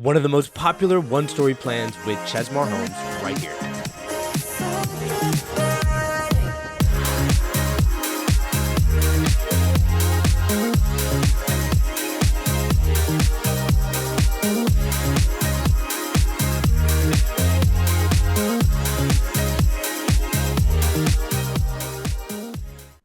One of the most popular one-story plans with Chesmar Homes right here.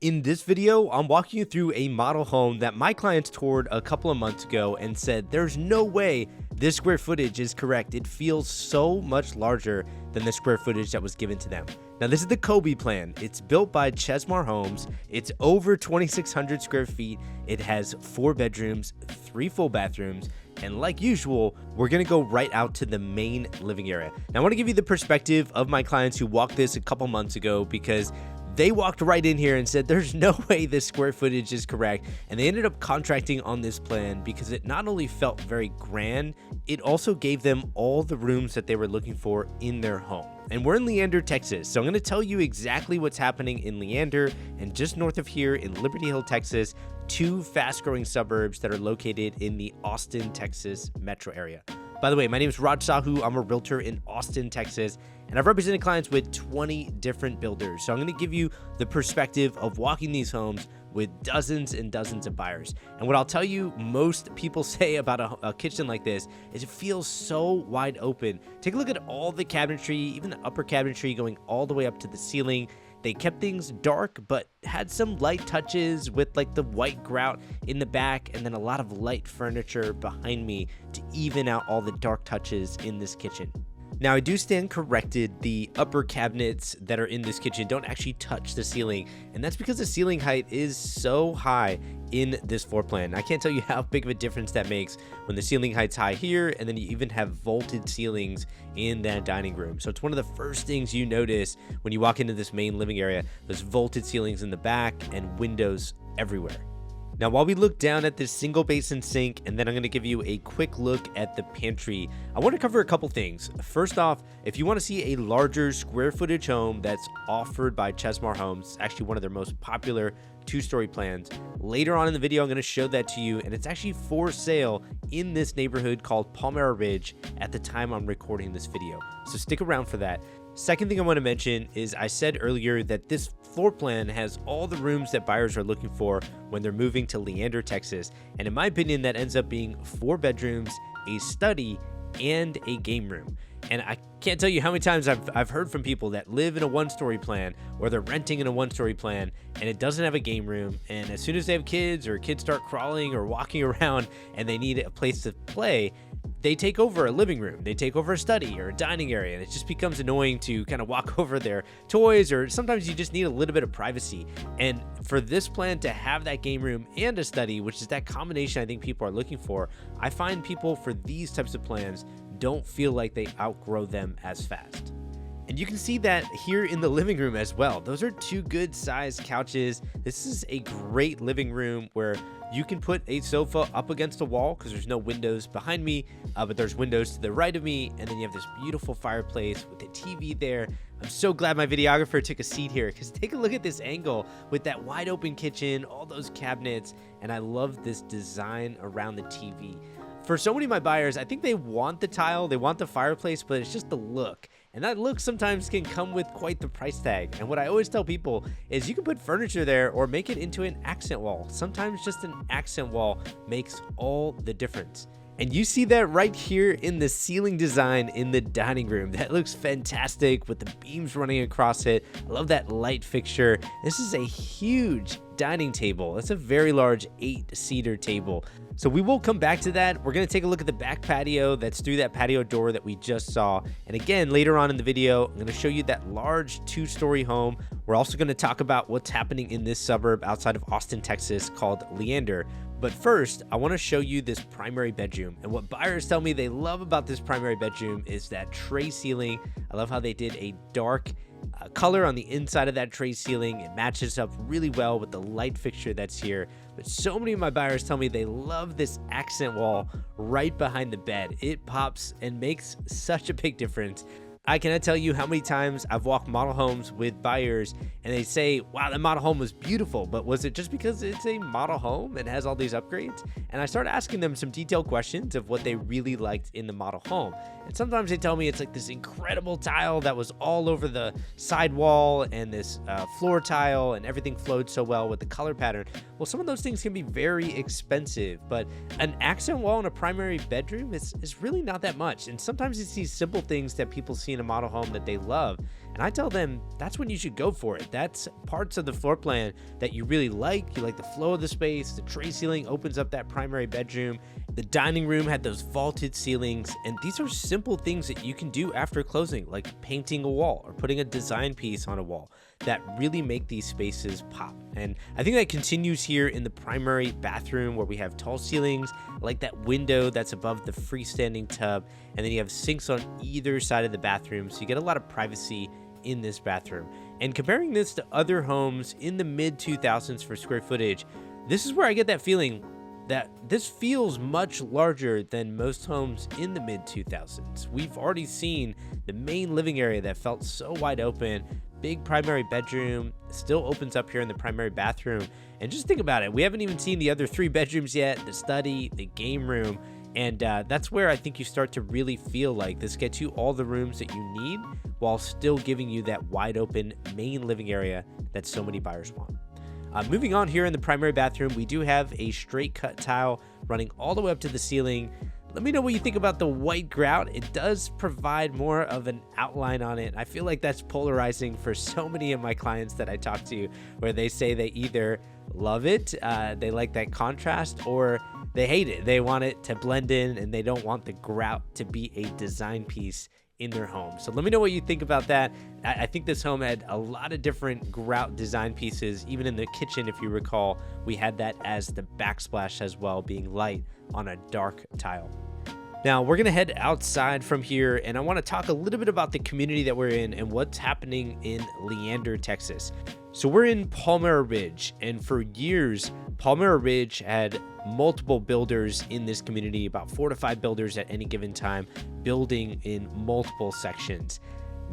In this video, I'm walking you through a model home that my clients toured a couple of months ago and said there's no way this square footage is correct. It feels so much larger than the square footage that was given to them. Now, this is the Colby plan. It's built by Chesmar Homes. It's over 2,600 square feet. It has 4 bedrooms, 3 full bathrooms, and like usual, we're gonna go right out to the main living area. Now, I wanna give you the perspective of my clients who walked this a couple months ago because they walked right in here and said there's no way this square footage is correct, and they ended up contracting on this plan because it not only felt very grand, it also gave them all the rooms that they were looking for in their home. And we're in Leander, Texas, so I'm going to tell you exactly what's happening in Leander and just north of here in Liberty Hill, Texas, 2 fast-growing suburbs that are located in the Austin, Texas metro area. By the way, my name is Raj Sahu. I'm a realtor in Austin, Texas, and I've represented clients with 20 different builders. So I'm going to give you the perspective of walking these homes with dozens and dozens of buyers. And what I'll tell you most people say about a kitchen like this is it feels so wide open. Take a look at all the cabinetry, even the upper cabinetry going all the way up to the ceiling. They kept things dark, but had some light touches with like the white grout in the back and then a lot of light furniture behind me to even out all the dark touches in this kitchen. Now, I do stand corrected. The upper cabinets that are in this kitchen don't actually touch the ceiling, and that's because the ceiling height is so high in this floor plan. I can't tell you how big of a difference that makes when the ceiling height's high here, and then you even have vaulted ceilings in that dining room. So it's one of the first things you notice when you walk into this main living area. There's vaulted ceilings in the back and windows everywhere. Now, while we look down at this single basin sink, and then I'm going to give you a quick look at the pantry, I want to cover a couple things. First off, if you want to see a larger square footage home that's offered by Chesmar Homes, actually one of their most popular 2-story plans, later on in the video I'm going to show that to you, and it's actually for sale in this neighborhood called Palmera Ridge at the time I'm recording this video. So stick around for that. Second thing I want to mention is I said earlier that this floor plan has all the rooms that buyers are looking for when they're moving to Leander, Texas. And in my opinion, that ends up being 4 bedrooms, a study, and a game room. And I can't tell you how many times I've heard from people that live in a 1-story plan or they're renting in a 1-story plan and it doesn't have a game room. And as soon as they have kids or kids start crawling or walking around and they need a place to play, they take over a living room, they take over a study or a dining area, and it just becomes annoying to kind of walk over their toys, or sometimes you just need a little bit of privacy. And for this plan to have that game room and a study, which is that combination I think people are looking for, I find people for these types of plans don't feel like they outgrow them as fast. And you can see that here in the living room as well. Those are 2 good sized couches. This is a great living room where you can put a sofa up against a wall because there's no windows behind me, but there's windows to the right of me. And then you have this beautiful fireplace with a TV there. I'm so glad my videographer took a seat here because take a look at this angle with that wide open kitchen, all those cabinets. And I love this design around the TV. For so many of my buyers, I think they want the tile, they want the fireplace, but it's just the look. And that look sometimes can come with quite the price tag. And what I always tell people is you can put furniture there or make it into an accent wall. Sometimes just an accent wall makes all the difference. And you see that right here in the ceiling design in the dining room. That looks fantastic with the beams running across it. I love that light fixture. This is a huge dining table. It's a very large 8-seater table. So we will come back to that. We're going to take a look at the back patio that's through that patio door that we just saw. And again, later on in the video, I'm going to show you that large 2-story home. We're also going to talk about what's happening in this suburb outside of Austin, Texas called Leander. But first, I want to show you this primary bedroom. And what buyers tell me they love about this primary bedroom is that tray ceiling. I love how they did a dark color on the inside of that tray ceiling. It matches up really well with the light fixture that's here. But so many of my buyers tell me they love this accent wall right behind the bed. It pops and makes such a big difference. I cannot tell you how many times I've walked model homes with buyers and they say, wow, that model home was beautiful, but was it just because it's a model home and has all these upgrades? And I start asking them some detailed questions of what they really liked in the model home. And sometimes they tell me it's like this incredible tile that was all over the sidewall and this floor tile, and everything flowed so well with the color pattern. Well, some of those things can be very expensive, but an accent wall in a primary bedroom is really not that much. And sometimes it's these simple things that people see in a model home that they love. And I tell them that's when you should go for it. That's parts of the floor plan that you really like. You like the flow of the space. The tray ceiling opens up that primary bedroom. The dining room had those vaulted ceilings. And these are simple things that you can do after closing, like painting a wall or putting a design piece on a wall, that really make these spaces pop. And I think that continues here in the primary bathroom, where we have tall ceilings, like that window that's above the freestanding tub, and then you have sinks on either side of the bathroom, so you get a lot of privacy in this bathroom. And comparing this to other homes in the mid 2000s for square footage, this is where I get that feeling that this feels much larger than most homes in the mid 2000s. We've already seen the main living area that felt so wide open. Big primary bedroom still opens up here in the primary bathroom. And just think about it, we haven't even seen the other 3 bedrooms yet, the study, the game room. And that's where I think you start to really feel like this gets you all the rooms that you need while still giving you that wide open main living area that so many buyers want. Moving on, here in the primary bathroom, we do have a straight cut tile running all the way up to the ceiling. Let me know what you think about the white grout. It does provide more of an outline on it. I feel like that's polarizing for so many of my clients that I talk to, where they say they either love it, they like that contrast, or they hate it. They want it to blend in and they don't want the grout to be a design piece in their home. So let me know what you think about that. I think this home had a lot of different grout design pieces. Even in the kitchen, if you recall, we had that as the backsplash as well, being light on a dark tile. Now we're gonna head outside from here, and I want to talk a little bit about the community that we're in and what's happening in Leander, Texas. So we're in Palmera Ridge, and for years, Palmera Ridge had multiple builders in this community, about 4 to 5 builders at any given time, building in multiple sections.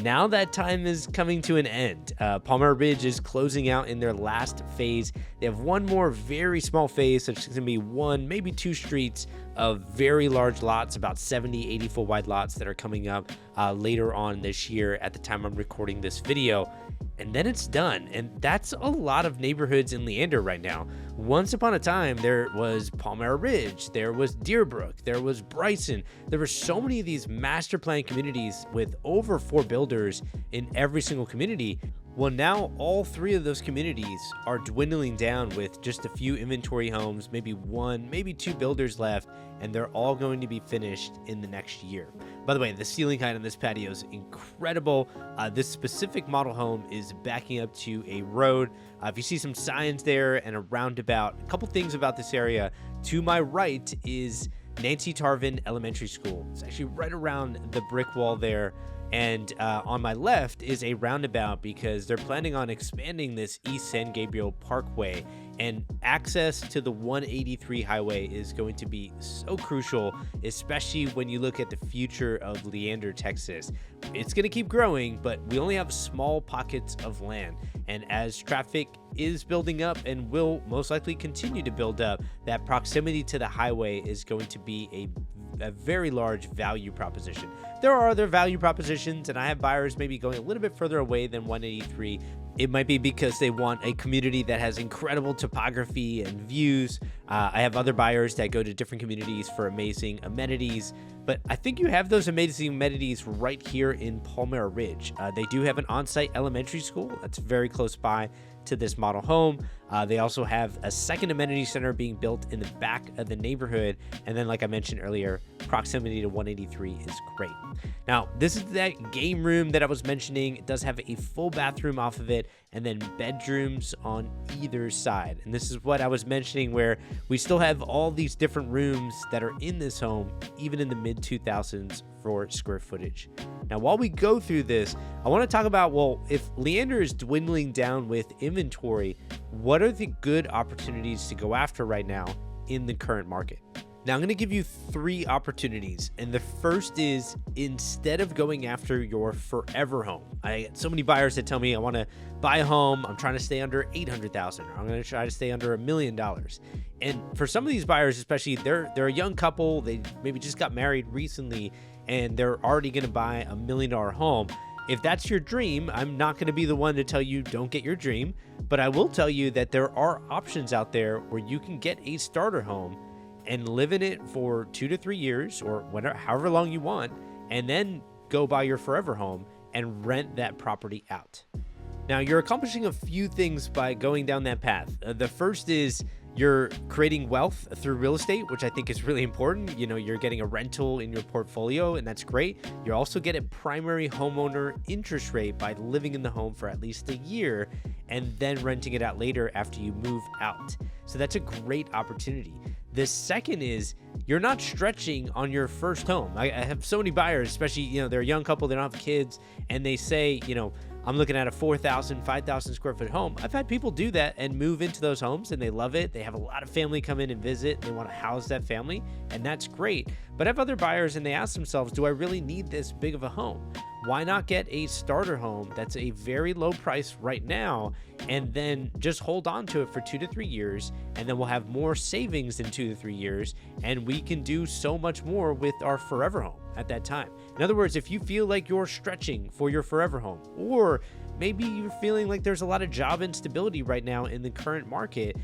Now that time is coming to an end. Palmera Ridge is closing out in their last phase. They have one more very small phase, so it's going to be 1, maybe 2 streets of very large lots, about 70, 80 foot wide lots that are coming up later on this year at the time I'm recording this video. And then it's done. And that's a lot of neighborhoods in Leander right now. Once upon a time, there was Palmera Ridge, there was Deerbrook, there was Bryson. There were so many of these master plan communities with over 4 builders in every single community. Well, now all 3 of those communities are dwindling down with just a few inventory homes, maybe 1, maybe 2 builders left, and they're all going to be finished in the next year. By the way, the ceiling height on this patio is incredible. This specific model home is backing up to a road. If you see some signs there and a roundabout, a couple things about this area. To my right is Nancy Tarvin Elementary School. It's actually right around the brick wall there. And on my left is a roundabout, because they're planning on expanding this East San Gabriel Parkway, and access to the 183 highway is going to be so crucial, especially when you look at the future of Leander, Texas. It's going to keep growing, but we only have small pockets of land. And as traffic is building up and will most likely continue to build up, that proximity to the highway is going to be a very large value proposition. There are other value propositions, and I have buyers maybe going a little bit further away than 183. It might be because they want a community that has incredible topography and views. I have other buyers that go to different communities for amazing amenities, but I think you have those amazing amenities right here in Palmera Ridge. They do have an on-site elementary school that's very close by to this model home. They also have a second amenity center being built in the back of the neighborhood. And then, like I mentioned earlier, proximity to 183 is great. Now, this is that game room that I was mentioning. It does have a full bathroom off of it, and then bedrooms on either side. And this is what I was mentioning, where we still have all these different rooms that are in this home, even in the mid 2000s for square footage. Now, while we go through this, I want to talk about, well, if Leander is dwindling down with inventory, what are the good opportunities to go after right now in the current market? Now I'm going to give you 3 opportunities. And the first is, instead of going after your forever home, I get so many buyers that tell me I want to buy a home. I'm trying to stay under 800,000, or I'm going to try to stay under $1 million. And for some of these buyers, especially, they're a young couple. They maybe just got married recently and they're already going to buy $1 million home. If that's your dream, I'm not going to be the one to tell you don't get your dream, but I will tell you that there are options out there where you can get a starter home and live in it for 2 to 3 years, or whatever, however long you want, and then go buy your forever home and rent that property out. Now, you're accomplishing a few things by going down that path. The first is you're creating wealth through real estate, which I think is really important. You know, you're getting a rental in your portfolio, and that's great. You also get a primary homeowner interest rate by living in the home for at least a year and then renting it out later after you move out. So that's a great opportunity. The second is you're not stretching on your first home. I have so many buyers, especially, you know, they're a young couple, they don't have kids, and they say, you know, I'm looking at a 4,000, 5,000 square foot home. I've had people do that and move into those homes, and they love it. They have a lot of family come in and visit. They want to house that family, and that's great. But I have other buyers, and they ask themselves, do I really need this big of a home? Why not get a starter home that's a very low price right now, and then just hold on to it for 2 to 3 years, and then we'll have more savings in 2 to 3 years, and we can do so much more with our forever home at that time. In other words, if you feel like you're stretching for your forever home, or maybe you're feeling like there's a lot of job instability right now in the current market,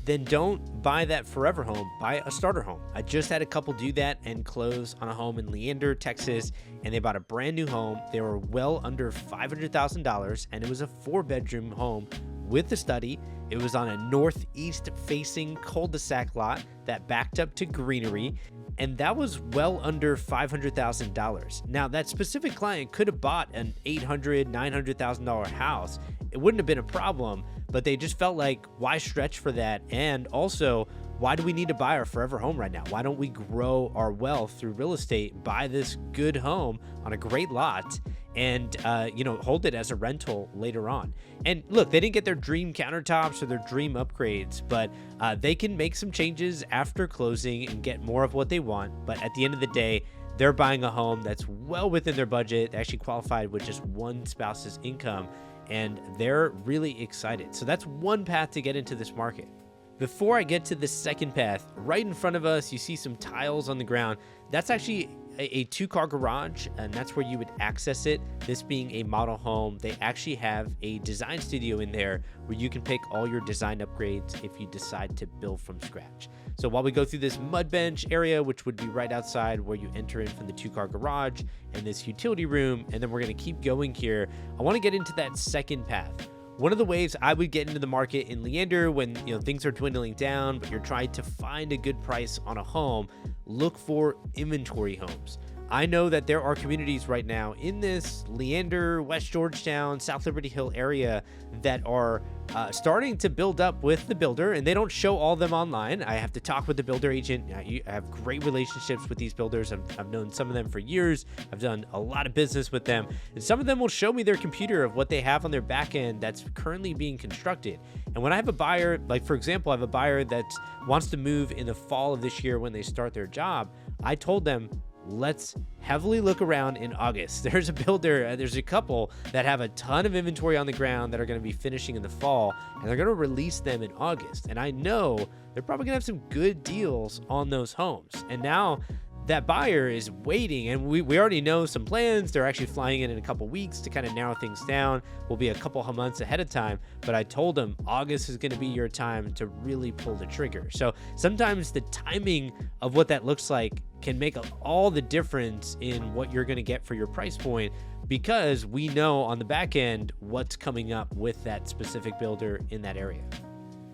then don't buy that forever home, buy a starter home. I just had a couple do that and close on a home in Leander, Texas, and they bought a brand new home. They were well under $500,000, and it was a 4-bedroom home with a study. It was on a northeast facing cul-de-sac lot that backed up to greenery, and that was well under $500,000. Now, that specific client could have bought an $800,000, $900,000 house. It wouldn't have been a problem, but they just felt like, why stretch for that? And also, why do we need to buy our forever home right now? Why don't we grow our wealth through real estate, buy this good home on a great lot, and hold it as a rental later on? And look, they didn't get their dream countertops or their dream upgrades, but they can make some changes after closing and get more of what they want. But at the end of the day, they're buying a home that's well within their budget. They actually qualified with just one spouse's income, and they're really excited. So that's one path to get into this market. Before I get to the second path, right in front of us, you see some tiles on the ground. That's actually a 2-car garage, and that's where you would access it. This being a model home, they actually have a design studio in there where you can pick all your design upgrades if you decide to build from scratch. So while we go through this Mudbench area, which would be right outside where you enter in from the 2-car garage, and this utility room, and then we're going to keep going here, I want to get into that second path. One of the ways I would get into the market in Leander when things are dwindling down, but you're trying to find a good price on a home, look for inventory homes. I know that there are communities right now in this Leander, West Georgetown, South Liberty Hill area that are starting to build up with the builder, and they don't show all of them online. I have to talk with the builder agent. I have great relationships with these builders. I've known some of them for years. I've done a lot of business with them, and some of them will show me their computer of what they have on their back end that's currently being constructed. And when I have a buyer, like for example, I have a buyer that wants to move in the fall of this year when they start their job, I told them, let's heavily look around in August. There's a builder, there's a couple that have a ton of inventory on the ground that are going to be finishing in the fall, and they're going to release them in August. And I know they're probably going to have some good deals on those homes. And now that buyer is waiting, and we already know some plans. They're actually flying in a couple weeks to kind of narrow things down. We'll be a couple of months ahead of time, but I told them August is going to be your time to really pull the trigger. So sometimes the timing of what that looks like can make all the difference in what you're going to get for your price point, because we know on the back end what's coming up with that specific builder in that area.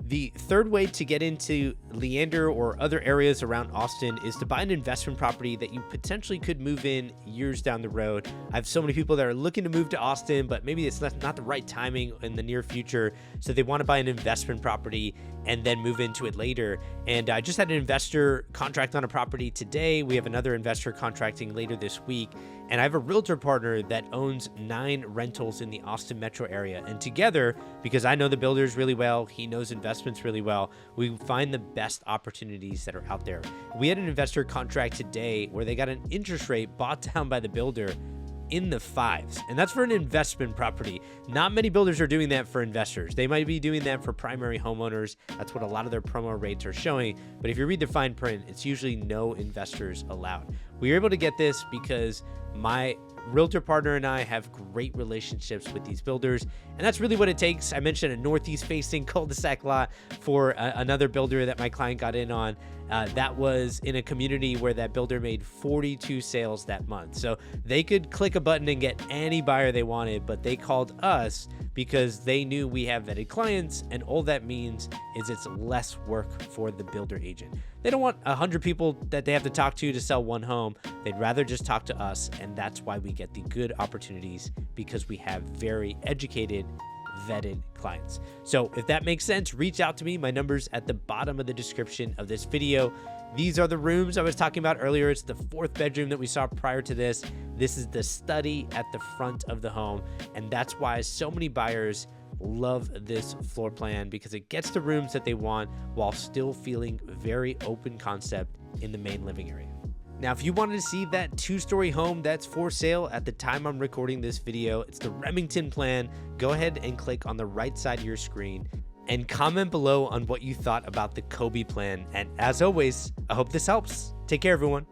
The third way to get into Leander or other areas around Austin is to buy an investment property that you potentially could move in years down the road. I have so many people that are looking to move to Austin, but maybe it's not the right timing in the near future, so they want to buy an investment property and then move into it later. And I just had an investor contract on a property today. We have another investor contracting later this week, And I have a realtor partner that owns 9 rentals in the Austin metro area. And together, because I know the builders really well, he knows investments really well, we find the best opportunities that are out there. We had an investor contract today where they got an interest rate bought down by the builder in the 5s, and that's for an investment property. Not many builders are doing that for investors. They might be doing that for primary homeowners. That's what a lot of their promo rates are showing. But if you read the fine print, it's usually no investors allowed. We were able to get this because my realtor partner and I have great relationships with these builders, and that's really what it takes. I mentioned a northeast facing cul-de-sac lot for another builder that my client got in on. That was in a community where that builder made 42 sales that month. So they could click a button and get any buyer they wanted, but they called us because they knew we have vetted clients, and all that means is it's less work for the builder agent. They don't want 100 people that they have to talk to sell one home. They'd rather just talk to us, and that's why we get the good opportunities, because we have very educated, vetted clients. So if that makes sense, reach out to me. My number's at the bottom of the description of this video. These are the rooms I was talking about earlier. It's the 4th bedroom that we saw prior to this. This is the study at the front of the home, and that's why so many buyers love this floor plan, because it gets the rooms that they want while still feeling very open concept in the main living area. Now, if you wanted to see that 2-story home that's for sale at the time I'm recording this video, it's the Remington plan. Go ahead and click on the right side of your screen and comment below on what you thought about the Colby plan. And as always, I hope this helps. Take care, everyone.